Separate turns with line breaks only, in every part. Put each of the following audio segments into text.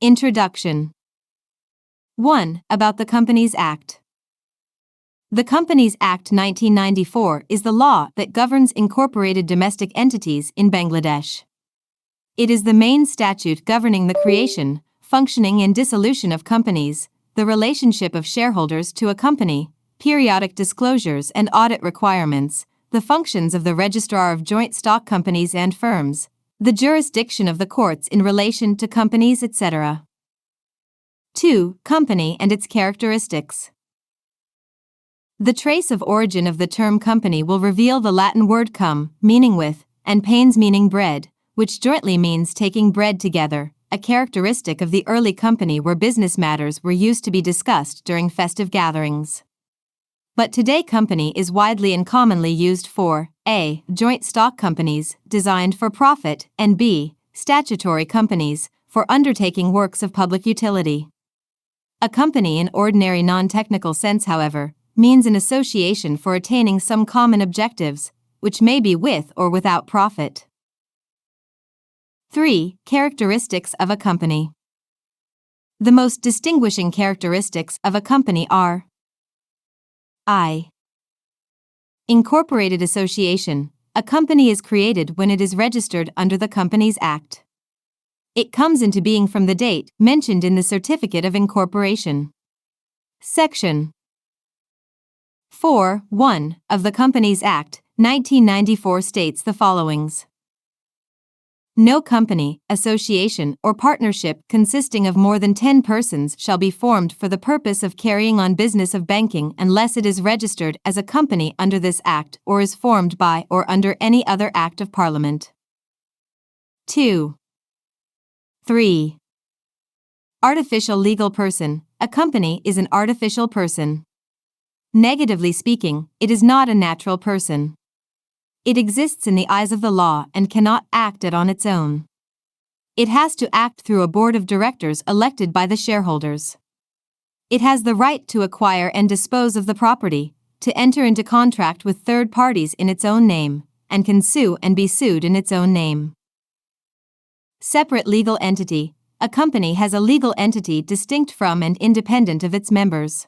Introduction. 1. About the Companies Act. The Companies Act 1994 is the law that governs incorporated domestic entities in Bangladesh. It is the main statute governing the creation, functioning and dissolution of companies, the relationship of shareholders to a company, periodic disclosures and audit requirements, the functions of the Registrar of Joint Stock Companies and Firms, the jurisdiction of the courts in relation to companies, etc. 2. Company and its characteristics. The trace of origin of the term company will reveal the Latin word cum, meaning with, and pains meaning bread, which jointly means taking bread together, a characteristic of the early company where business matters were used to be discussed during festive gatherings. But today company is widely and commonly used for a. Joint stock companies, designed for profit, and b. Statutory companies, for undertaking works of public utility. A company in ordinary non-technical sense, however, means an association for attaining some common objectives, which may be with or without profit. 3. Characteristics of a company. The most distinguishing characteristics of a company are I. Incorporated association. A company is created when it is registered under the Companies Act. It comes into being from the date mentioned in the Certificate of Incorporation. Section 4(1) of the Companies Act, 1994 states the followings. No company, association, or partnership consisting of more than 10 persons shall be formed for the purpose of carrying on business of banking unless it is registered as a company under this Act or is formed by or under any other Act of Parliament. 2. 3. Artificial legal person. A company is an artificial person. Negatively speaking, it is not a natural person. It exists in the eyes of the law and cannot act it on its own. It has to act through a board of directors elected by the shareholders. It has the right to acquire and dispose of the property, to enter into contract with third parties in its own name, and can sue and be sued in its own name. Separate legal entity. A company has a legal entity distinct from and independent of its members.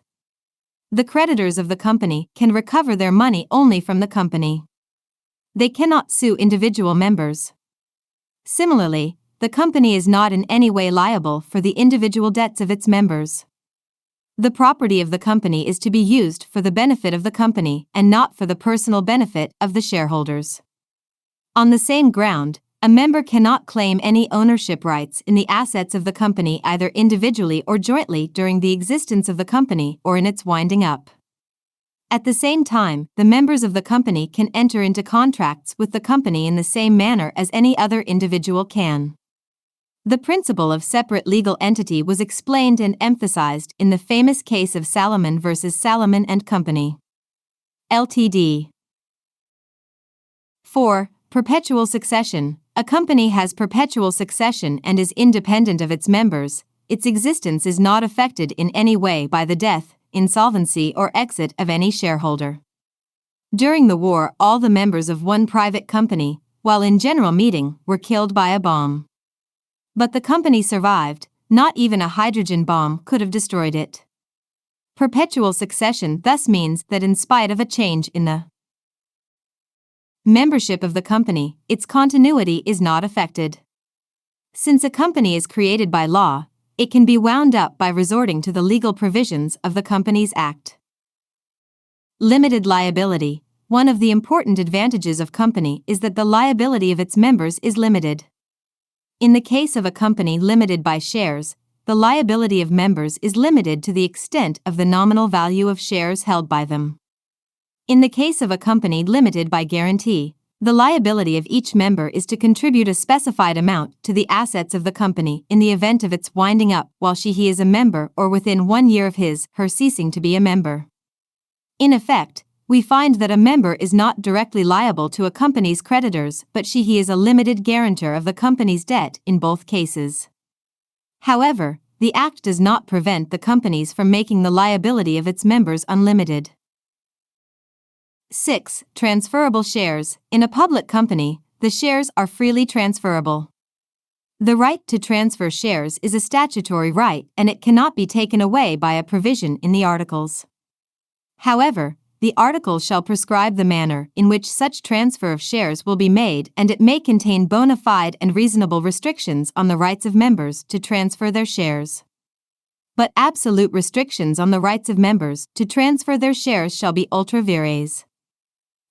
The creditors of the company can recover their money only from the company. They cannot sue individual members. Similarly, the company is not in any way liable for the individual debts of its members. The property of the company is to be used for the benefit of the company and not for the personal benefit of the shareholders. On the same ground, a member cannot claim any ownership rights in the assets of the company either individually or jointly during the existence of the company or in its winding up. At the same time, the members of the company can enter into contracts with the company in the same manner as any other individual can. The principle of separate legal entity was explained and emphasized in the famous case of Salomon v. Salomon and Company, Ltd. 4. Perpetual succession. A company has perpetual succession and is independent of its members. Its existence is not affected in any way by the death, insolvency or exit of any shareholder. During the war, all the members of one private company, while in general meeting, were killed by a bomb. But the company survived. Not even a hydrogen bomb could have destroyed it. Perpetual succession thus means that in spite of a change in the membership of the company, its continuity is not affected. Since a company is created by law, it can be wound up by resorting to the legal provisions of the Companies Act. Limited liability. One of the important advantages of company is that the liability of its members is limited. In the case of a company limited by shares, the liability of members is limited to the extent of the nominal value of shares held by them. In the case of a company limited by guarantee, the liability of each member is to contribute a specified amount to the assets of the company in the event of its winding up while he is a member or within 1 year of her ceasing to be a member. In effect, we find that a member is not directly liable to a company's creditors, but he is a limited guarantor of the company's debt in both cases. However, the Act does not prevent the companies from making the liability of its members unlimited. 6. Transferable shares. In a public company, the shares are freely transferable. The right to transfer shares is a statutory right and it cannot be taken away by a provision in the Articles. However, the Articles shall prescribe the manner in which such transfer of shares will be made, and it may contain bona fide and reasonable restrictions on the rights of members to transfer their shares. But absolute restrictions on the rights of members to transfer their shares shall be ultra vires.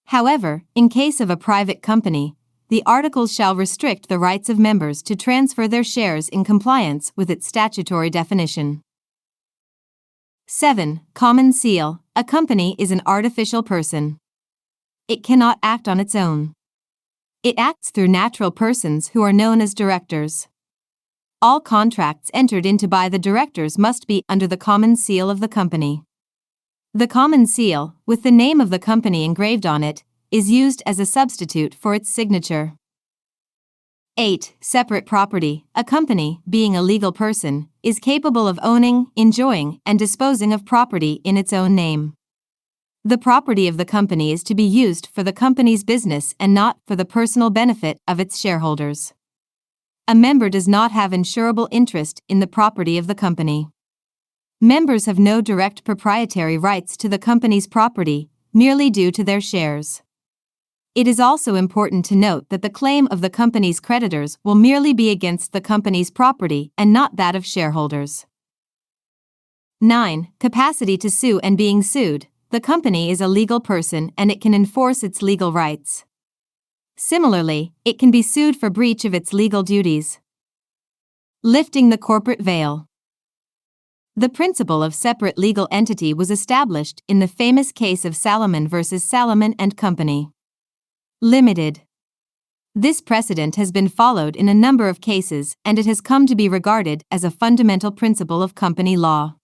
However, in case of a private company, the Articles shall restrict the rights of members to transfer their shares in compliance with its statutory definition. 7. Common seal. A company is an artificial person. It cannot act on its own. It acts through natural persons who are known as directors. All contracts entered into by the directors must be under the common seal of the company. The common seal, with the name of the company engraved on it, is used as a substitute for its signature. 8. Separate property. A company, being a legal person, is capable of owning, enjoying, and disposing of property in its own name. The property of the company is to be used for the company's business and not for the personal benefit of its shareholders. A member does not have insurable interest in the property of the company. Members have no direct proprietary rights to the company's property, merely due to their shares. It is also important to note that the claim of the company's creditors will merely be against the company's property and not that of shareholders. 9. Capacity to sue and being sued. The company is a legal person and it can enforce its legal rights. Similarly, it can be sued for breach of its legal duties. Lifting the corporate veil. The principle of separate legal entity was established in the famous case of Salomon v. Salomon and Company Limited. This precedent has been followed in a number of cases and it has come to be regarded as a fundamental principle of company law.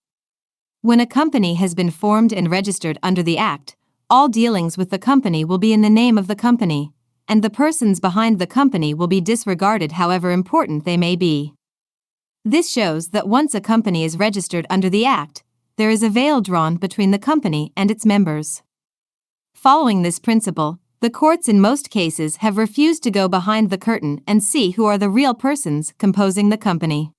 When a company has been formed and registered under the Act, all dealings with the company will be in the name of the company, and the persons behind the company will be disregarded however important they may be. This shows that once a company is registered under the Act, there is a veil drawn between the company and its members. Following this principle, the courts in most cases have refused to go behind the curtain and see who are the real persons composing the company.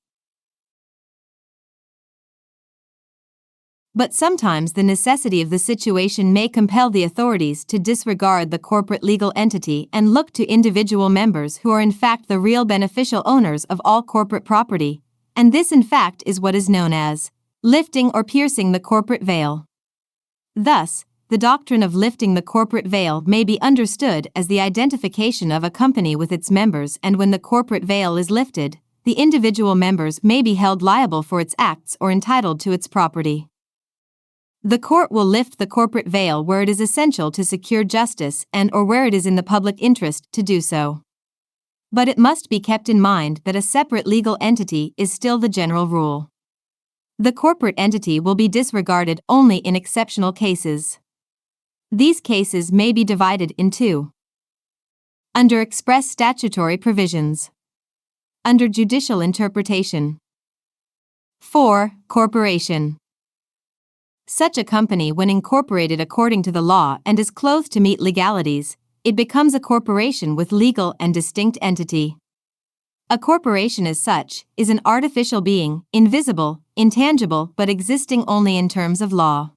But sometimes the necessity of the situation may compel the authorities to disregard the corporate legal entity and look to individual members who are in fact the real beneficial owners of all corporate property, and this in fact is what is known as lifting or piercing the corporate veil. Thus, the doctrine of lifting the corporate veil may be understood as the identification of a company with its members, and when the corporate veil is lifted, the individual members may be held liable for its acts or entitled to its property. The court will lift the corporate veil where it is essential to secure justice and or where it is in the public interest to do so. But it must be kept in mind that a separate legal entity is still the general rule. The corporate entity will be disregarded only in exceptional cases. These cases may be divided in two. Under express statutory provisions. Under judicial interpretation. 4. Corporation. Such a company, when incorporated according to the law and is clothed to meet legalities, it becomes a corporation with legal and distinct entity. A corporation as such is an artificial being, invisible, intangible, but existing only in terms of law.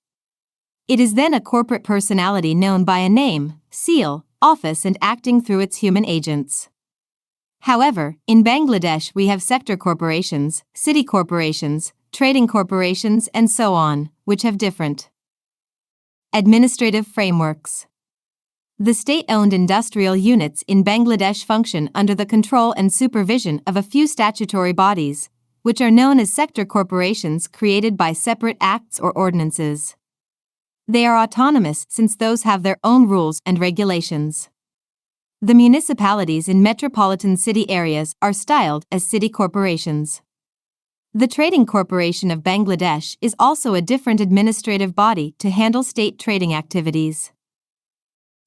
It is then a corporate personality known by a name, seal, office, and acting through its human agents. However, in Bangladesh we have sector corporations, city corporations, trading corporations, and so on, which have different administrative frameworks. The state-owned industrial units in Bangladesh function under the control and supervision of a few statutory bodies, which are known as sector corporations created by separate acts or ordinances. They are autonomous since those have their own rules and regulations. The municipalities in metropolitan city areas are styled as city corporations. The Trading Corporation of Bangladesh is also a different administrative body to handle state trading activities.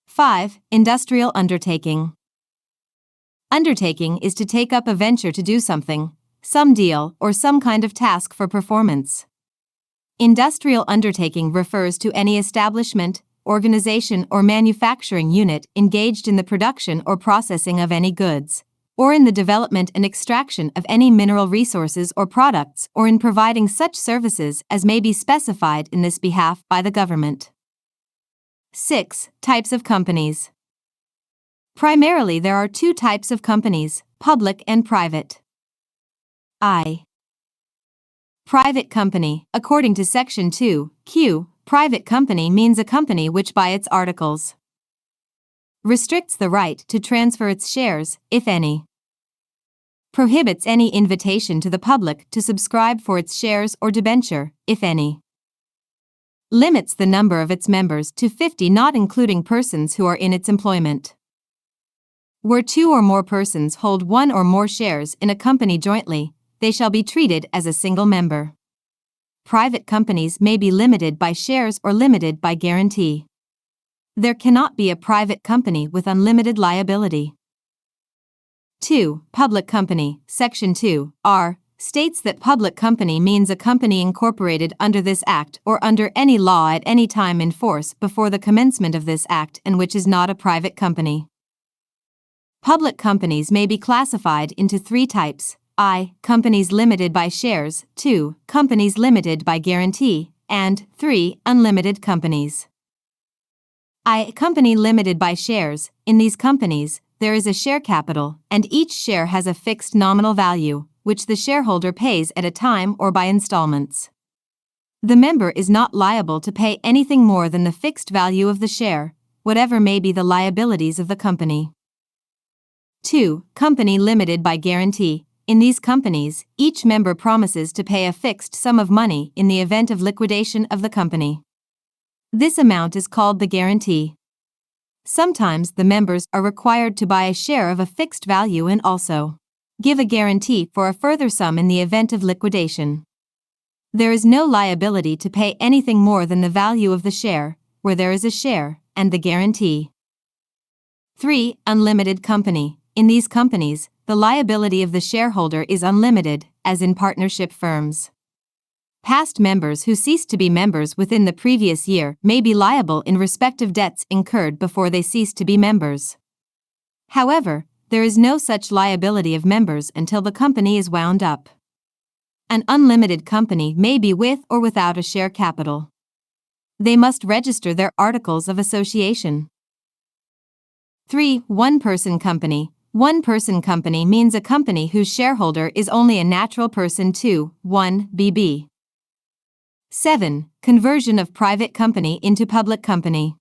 5. Industrial undertaking. Undertaking is to take up a venture to do something, some deal, or some kind of task for performance. Industrial undertaking refers to any establishment, organization, or manufacturing unit engaged in the production or processing of any goods, or in the development and extraction of any mineral resources or products, or in providing such services as may be specified in this behalf by the government. 6. Types of companies. Primarily, there are two types of companies, public and private. I. Private company. According to Section 2, Q, private company means a company which by its articles restricts the right to transfer its shares, if any, prohibits any invitation to the public to subscribe for its shares or debenture, if any, limits the number of its members to 50 not including persons who are in its employment. Where two or more persons hold one or more shares in a company jointly, they shall be treated as a single member. Private companies may be limited by shares or limited by guarantee. There cannot be a private company with unlimited liability. 2. Public company. Section 2, R, states that public company means a company incorporated under this Act or under any law at any time in force before the commencement of this Act and which is not a private company. Public companies may be classified into three types. I. Companies limited by shares, 2. Companies limited by guarantee, and 3. Unlimited companies. I. Company limited by shares. In these companies, there is a share capital, and each share has a fixed nominal value, which the shareholder pays at a time or by installments. The member is not liable to pay anything more than the fixed value of the share, whatever may be the liabilities of the company. 2. Company limited by guarantee. In these companies, each member promises to pay a fixed sum of money in the event of liquidation of the company. This amount is called the guarantee. Sometimes the members are required to buy a share of a fixed value and also give a guarantee for a further sum in the event of liquidation. There is no liability to pay anything more than the value of the share, where there is a share, and the guarantee. 3. Unlimited company. In these companies, the liability of the shareholder is unlimited, as in partnership firms. Past members who ceased to be members within the previous year may be liable in respect of debts incurred before they ceased to be members. However, there is no such liability of members until the company is wound up. An unlimited company may be with or without a share capital. They must register their articles of association. 3. One-person company. One-person company means a company whose shareholder is only a natural person. 2. 1. BB. 7. Conversion of private company into public company.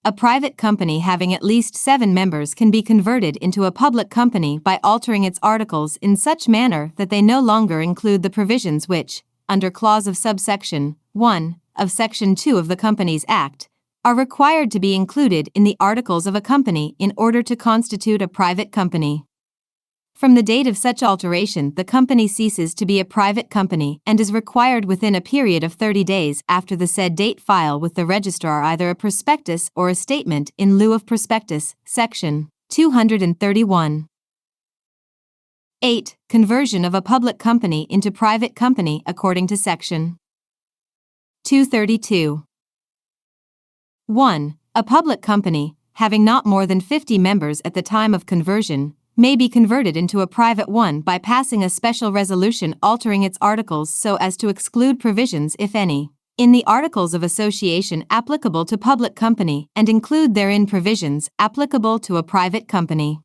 A private company having at least 7 members can be converted into a public company by altering its articles in such manner that they no longer include the provisions which, under clause of subsection 1 of Section 2 of the Companies Act, are required to be included in the articles of a company in order to constitute a private company. From the date of such alteration, the company ceases to be a private company and is required within a period of 30 days after the said date file with the registrar either a prospectus or a statement in lieu of prospectus, Section 231. 8. Conversion of a public company into private company according to Section 232. 1. A public company, having not more than 50 members at the time of conversion, may be converted into a private one by passing a special resolution altering its articles so as to exclude provisions, if any, in the Articles of Association applicable to public company and include therein provisions applicable to a private company.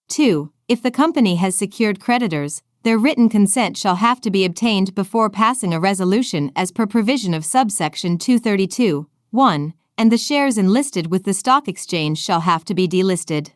2. If the company has secured creditors, their written consent shall have to be obtained before passing a resolution as per provision of subsection 232. 1. And the shares enlisted with the stock exchange shall have to be delisted.